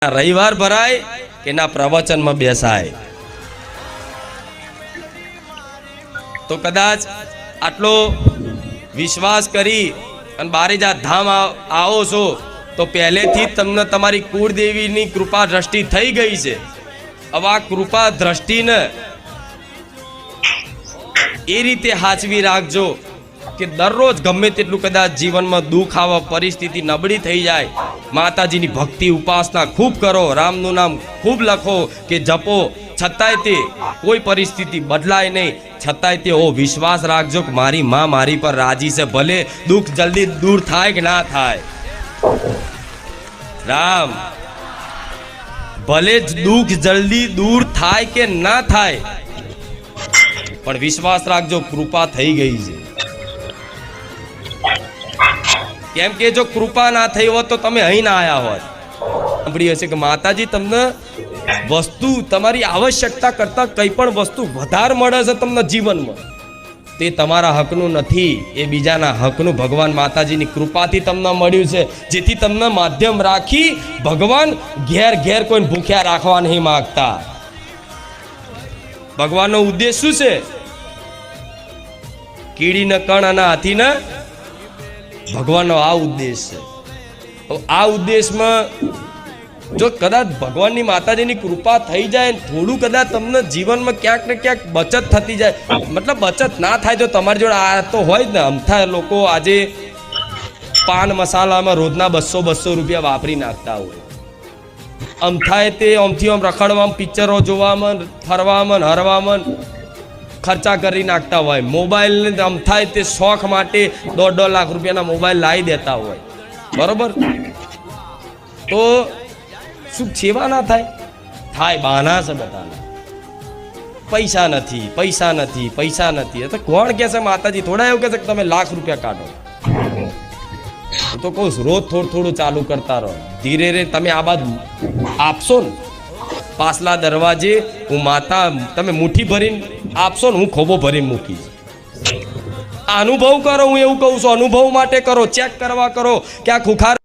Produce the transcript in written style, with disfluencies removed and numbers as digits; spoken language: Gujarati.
રવિવાર ભરાય કે ના પ્રવચનમાં બેસાય. તો કદાચ આટલો વિશ્વાસ કરી અને બારે જા ધામ આવો છો તો પહેલેથી જ તમને તમારી કુળદેવીની કૃપા દ્રષ્ટિ થઈ ગઈ છે. હવે આ કૃપા દ્રષ્ટિને એ રીતે હાચવી રાખજો કે દરરોજ ગમે તેટલું કદાચ જીવનમાં દુઃખ આવે, પરિસ્થિતિ નબળી થઈ જાય, માતાજીની ભક્તિ ઉપાસના ખૂબ કરો, રામનું નામ ખૂબ લખો કે જપો, છતાંય તે કોઈ પરિસ્થિતિ બદલાય નહીં. છતાંય તે ઓ વિશ્વાસ રાખજો કે મારી માં મારી પર રાજી છે, ભલે દુઃખ જલ્દી દૂર થાય કે ના થાય. રામ, ભલે દુઃખ જલ્દી દૂર થાય કે ના થાય, પણ વિશ્વાસ રાખજો કૃપા થઈ ગઈ છે. કેમ કે જો કૃપા ના થઈ હોત તો તમે અહીં ના આવ્યા હોત. સાંભળ્યું હશે કે માતાજી તમને વસ્તુ તમારી આવશ્યકતા કરતા કંઈ પણ વસ્તુ વધારે મળે છે તમને જીવનમાં, તે તમારા હકનું નથી, એ બીજાના હકનું ભગવાન માતાજીની કૃપાથી તમને મળ્યું છે. જેથી તમને માધ્યમ રાખી ભગવાન ઘેર ઘેર કોઈને ભૂખ્યા રાખવા નહીં માંગતા. ભગવાનનો ઉદ્દેશ શું છે? કીડીને કણ અને હાથીને ભગવાનનો આ ઉદ્દેશ છે. આ ઉદ્દેશમાં જો કદાચ ભગવાનની માતાજીની કૃપા થઈ જાય, થોડું કદાચ તમને જીવનમાં ક્યાંક ને ક્યાંક બચત થતી જાય, મતલબ બચત ના થાય તો તમારી જોડે આ તો હોય જ ને. અમથા લોકો આજે પાન મસાલામાં રોજના 200 રૂપિયા વાપરી નાખતા હોય. અમથાએ તે આમથી આમ રખડવામાં, પિક્ચરો જોવામાં, ફરવામાં, હરવામાં ખર્ચા કરી નાખતા હોય. મોબાઈલને અમથાએ તે શોખ માટે 1.5 લાખ રૂપિયાના મોબાઈલ લાવી દેતા હોય. બરોબર? તો શું સેવા ના થાય? થાય. બહાના છે બધાના. પૈસા નથી, પૈસા નથી, પૈસા નથી. તો કોણ કહે છે? માતાજી થોડા એવું કહે છે કે તમે લાખ રૂપિયા કાઢો. હું તો કહું રોજ થોડું ચાલુ કરતા રહો. ધીરે ધીરે તમે આ બાદ આપશો ને, પાછલા દરવાજે હું માતા તમે મુઠ્ઠી ભરીને આપશો ને, હું ખોબો ભરીને મૂકીશ. અનુભવ કરો, હું એવું કહું છું. અનુભવ માટે કરો, ચેક કરવા કરો કે આ ખુખાર